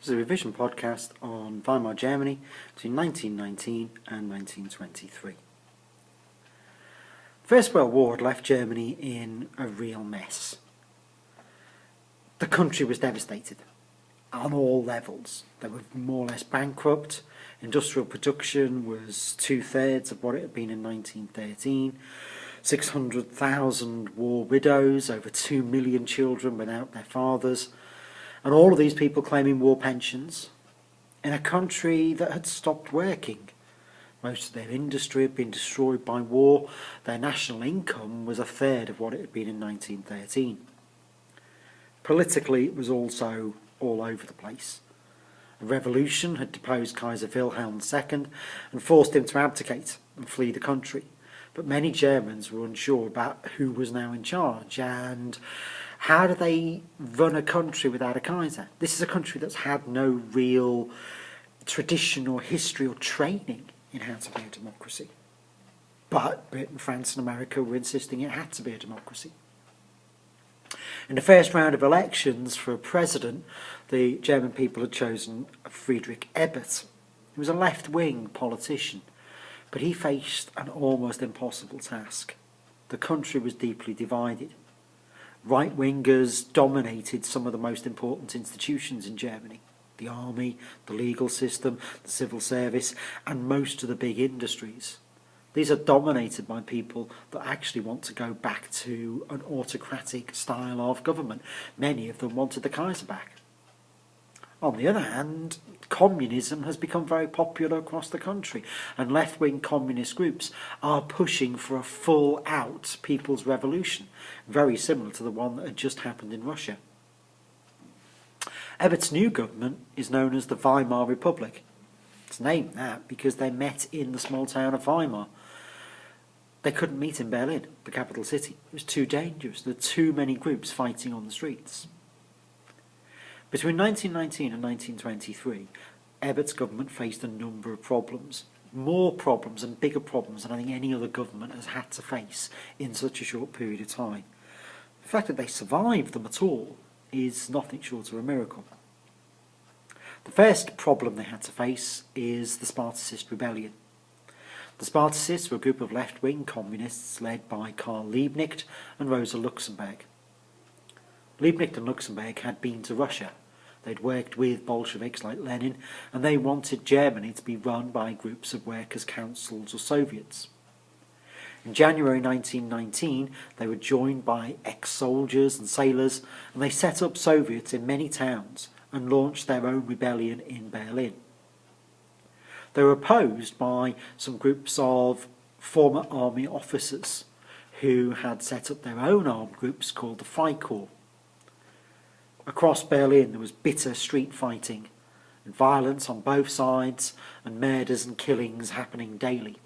This is a revision podcast on Weimar Germany between 1919 and 1923. First World War had left Germany in a real mess. The country was devastated on all levels. They were more or less bankrupt. Industrial production was 2/3 of what it had been in 1913. 600,000 war widows, over 2 million children without their fathers, and all of these people claiming war pensions in a country that had stopped working. Most of their industry had been destroyed by war. Their national income was 1/3 of what it had been in 1913. Politically, it was also all over the place. A revolution had deposed Kaiser Wilhelm II and forced him to abdicate and flee the country. But many Germans were unsure about who was now in charge and how do they run a country without a Kaiser. This is a country that's had no real tradition or history or training in how to be a democracy. But Britain, France and America were insisting it had to be a democracy. In the first round of elections for a president, the German people had chosen Friedrich Ebert. He was a left-wing politician, but he faced an almost impossible task. The country was deeply divided. Right-wingers dominated some of the most important institutions in Germany: the army, the legal system, the civil service, and most of the big industries. These are dominated by people that actually want to go back to an autocratic style of government. Many of them wanted the Kaiser back. On the other hand, communism has become very popular across the country, and left-wing communist groups are pushing for a full-out people's revolution, very similar to the one that had just happened in Russia. Ebert's new government is known as the Weimar Republic. It's named that because they met in the small town of Weimar. They couldn't meet in Berlin, the capital city. It was too dangerous. There were too many groups fighting on the streets. Between 1919 and 1923, Ebert's government faced a number of problems. More problems and bigger problems than I think any other government has had to face in such a short period of time. The fact that they survived them at all is nothing short of a miracle. The first problem they had to face is the Spartacist rebellion. The Spartacists were a group of left-wing communists led by Karl Liebknecht and Rosa Luxemburg. Liebknecht and Luxemburg had been to Russia. They'd worked with Bolsheviks like Lenin, and they wanted Germany to be run by groups of workers' councils or Soviets. In January 1919, they were joined by ex-soldiers and sailors, and they set up Soviets in many towns and launched their own rebellion in Berlin. They were opposed by some groups of former army officers who had set up their own armed groups called the Freikorps. Across Berlin there was bitter street fighting and violence on both sides, and murders and killings happening daily.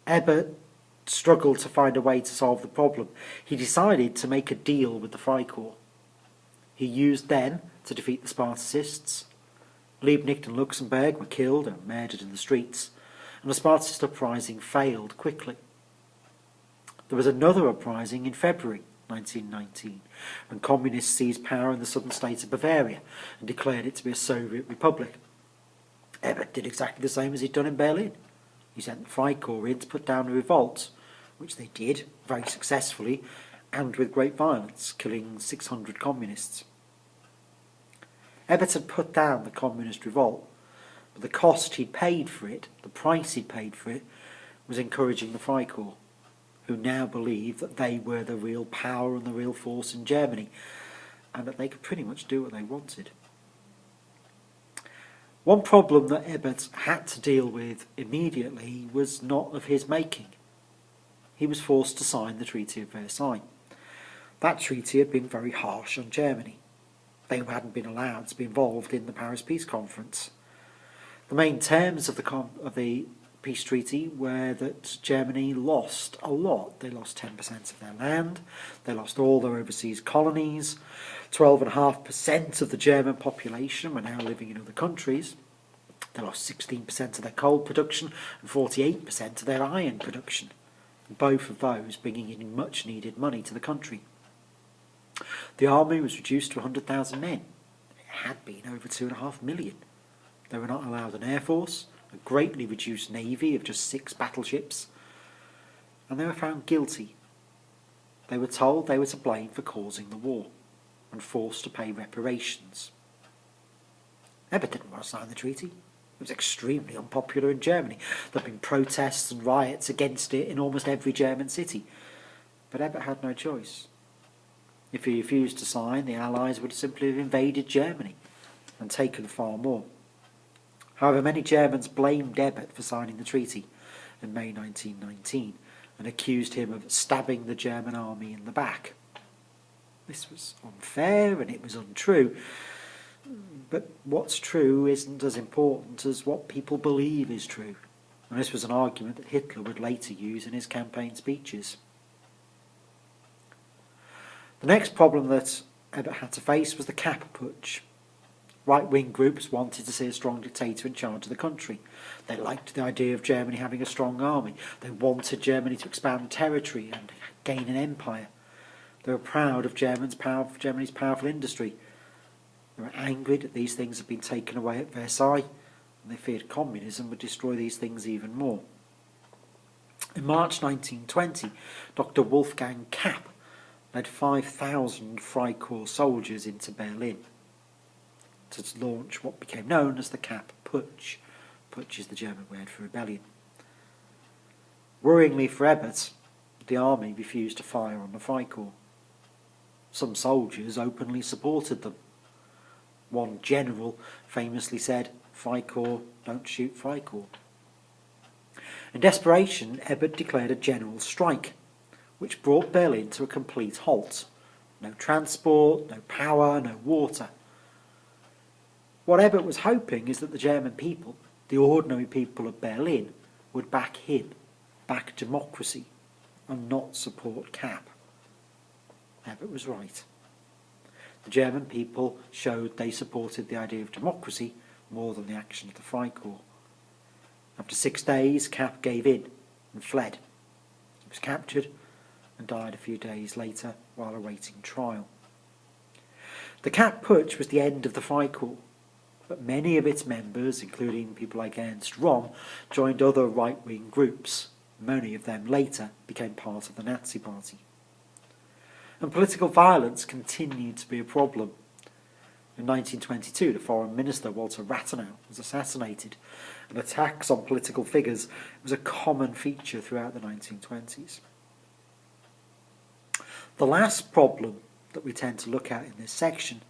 Ebert struggled to find a way to solve the problem. He decided to make a deal with the Freikorps. He used them to defeat the Spartacists. Liebknecht and Luxemburg were killed and murdered in the streets, and the Spartacist uprising failed quickly. There was another uprising in February 1919, when communists seized power in the southern state of Bavaria and declared it to be a Soviet republic. Ebert did exactly the same as he'd done in Berlin. He sent the Freikorps in to put down a revolt, which they did very successfully and with great violence, killing 600 communists. Ebert had put down the communist revolt, but the cost he'd paid for it, the price he'd paid for it, was encouraging the Freikorps, who now believed that they were the real power and the real force in Germany, and that they could pretty much do what they wanted. One problem that Ebert had to deal with immediately was not of his making. He was forced to sign the Treaty of Versailles. That treaty had been very harsh on Germany. They hadn't been allowed to be involved in the Paris Peace Conference. The main terms of the peace treaty were that Germany lost a lot. They lost 10% of their land, they lost all their overseas colonies, 12.5% of the German population were now living in other countries, they lost 16% of their coal production and 48% of their iron production, both of those bringing in much needed money to the country. The army was reduced to 100,000 men. had been over 2.5 million. They were not allowed an air force, a greatly reduced navy of just 6 battleships, and they were found guilty. They were told they were to blame for causing the war and forced to pay reparations. Ebert didn't want to sign the treaty. It was extremely unpopular in Germany. There had been protests and riots against it in almost every German city. But Ebert had no choice. If he refused to sign, the Allies would simply have invaded Germany and taken far more. However, many Germans blamed Ebert for signing the treaty in May 1919 and accused him of stabbing the German army in the back. This was unfair and it was untrue, but what's true isn't as important as what people believe is true, and this was an argument that Hitler would later use in his campaign speeches. The next problem that Ebert had to face was the Kapp Putsch. Right-wing groups wanted to see a strong dictator in charge of the country. They liked the idea of Germany having a strong army. They wanted Germany to expand territory and gain an empire. They were proud of Germany's powerful industry. They were angry that these things had been taken away at Versailles, and they feared communism would destroy these things even more. In March 1920, Dr. Wolfgang Kapp led 5,000 Freikorps soldiers into Berlin to launch what became known as the Kapp Putsch. Putsch is the German word for rebellion. Worryingly for Ebert, the army refused to fire on the Freikorps. Some soldiers openly supported them. One general famously said, "Freikorps, don't shoot Freikorps." In desperation, Ebert declared a general strike, which brought Berlin to a complete halt. No transport, no power, no water. What Ebert was hoping is that the German people, the ordinary people of Berlin, would back him, back democracy, and not support Kapp. Ebert was right. The German people showed they supported the idea of democracy more than the action of the Freikorps. After 6 days, Kapp gave in and fled. He was captured and died a few days later while awaiting trial. The Kapp Putsch was the end of the Freikorps, but many of its members, including people like Ernst Röhm, joined other right-wing groups. Many of them later became part of the Nazi Party. And political violence continued to be a problem. In 1922, the Foreign Minister, Walter Rathenau, was assassinated, and attacks on political figures was a common feature throughout the 1920s. The last problem that we tend to look at in this section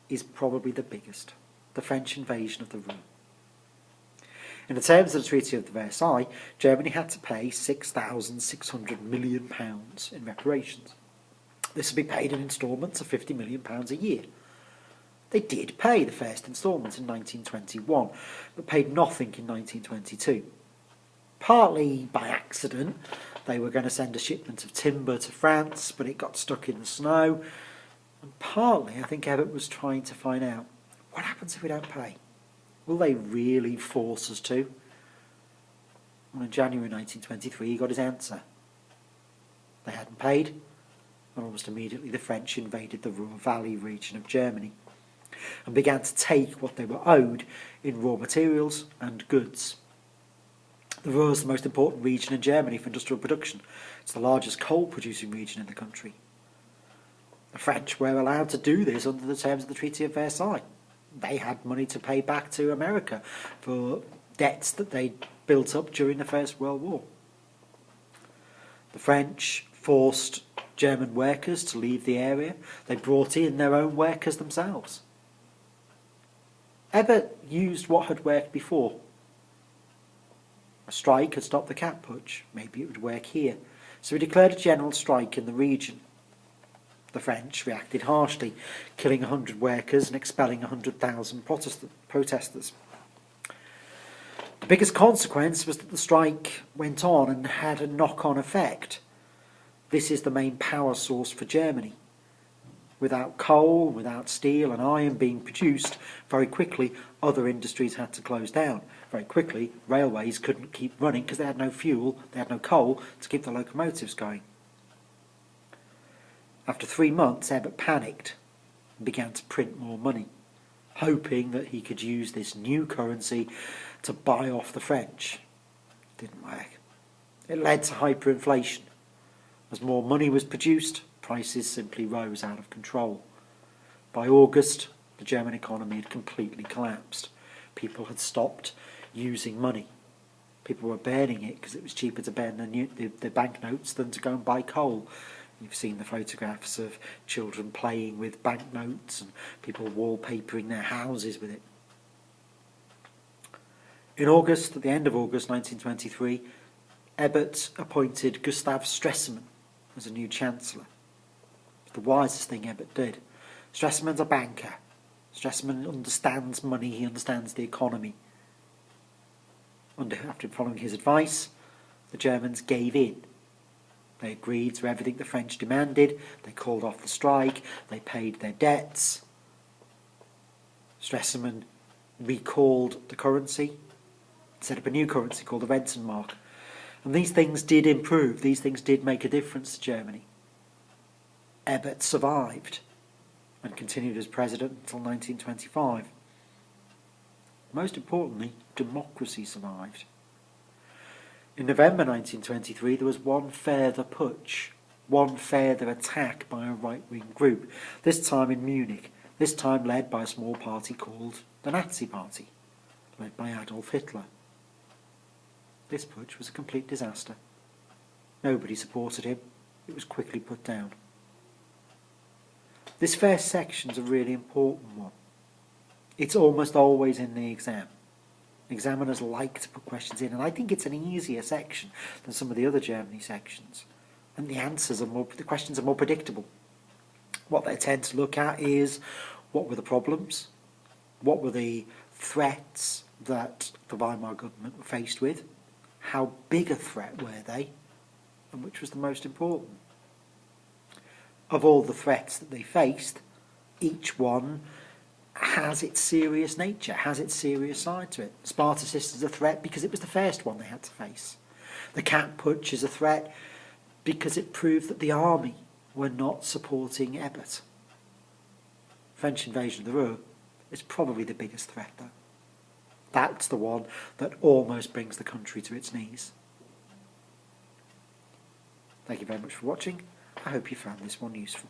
is probably the biggest: the French invasion of the Ruhr. In the terms of the Treaty of Versailles, Germany had to pay £6,600 million in reparations. This would be paid in instalments of £50 million a year. They did pay the first instalment in 1921, but paid nothing in 1922. Partly by accident, they were going to send a shipment of timber to France, but it got stuck in the snow. And partly, I think Ebert was trying to find out, what happens if we don't pay? Will they really force us to? Well, in January 1923, he got his answer. They hadn't paid, and almost immediately the French invaded the Ruhr Valley region of Germany and began to take what they were owed in raw materials and goods. The Ruhr is the most important region in Germany for industrial production. It's the largest coal-producing region in the country. The French were allowed to do this under the terms of the Treaty of Versailles. They had money to pay back to America for debts that they built up during the First World War. The French forced German workers to leave the area. They brought in their own workers themselves. Ebert used what had worked before. A strike had stopped the Kapp Putsch. Maybe it would work here. So he declared a general strike in the region. The French reacted harshly, killing 100 workers and expelling 100,000 protesters. The biggest consequence was that the strike went on and had a knock-on effect. This is the main power source for Germany. Without coal, without steel and iron being produced, very quickly other industries had to close down. Very quickly, railways couldn't keep running because they had no fuel, they had no coal to keep the locomotives going. After 3 months, Ebert panicked and began to print more money. hoping that he could use this new currency to buy off the French. Didn't work. It led to hyperinflation. As more money was produced, prices simply rose out of control. By August, the German economy had completely collapsed. People had stopped using money. People were burning it because it was cheaper to burn the banknotes than to go and buy coal. You've seen the photographs of children playing with banknotes and people wallpapering their houses with it. In August, at the end of August 1923, Ebert appointed Gustav Stresemann as a new Chancellor. It's the wisest thing Ebert did. Stresemann's a banker. Stresemann understands money, he understands the economy. After following his advice, the Germans gave in. They agreed to everything the French demanded, they called off the strike, they paid their debts. Stresemann recalled the currency, set up a new currency called the Rentenmark. And these things did improve, these things did make a difference to Germany. Ebert survived and continued as president until 1925. Most importantly, democracy survived. In November 1923, there was one further putsch, one further attack by a right-wing group, this time in Munich, this time led by a small party called the Nazi Party, led by Adolf Hitler. This putsch was a complete disaster. Nobody supported him. It was quickly put down. This first section is a really important one. It's almost always in the exam. Examiners like to put questions in, and I think it's an easier section than some of the other Germany sections. And the questions are more predictable. What they tend to look at is, what were the problems? What were the threats that the Weimar government were faced with? How big a threat were they? And which was the most important? Of all the threats that they faced, each one has its serious nature, has its serious side to it. Spartacist is a threat because it was the first one they had to face. The Cat Putsch is a threat because it proved that the army were not supporting Ebert. French invasion of the Ruhr is probably the biggest threat, though. That's the one that almost brings the country to its knees. Thank you very much for watching. I hope you found this one useful.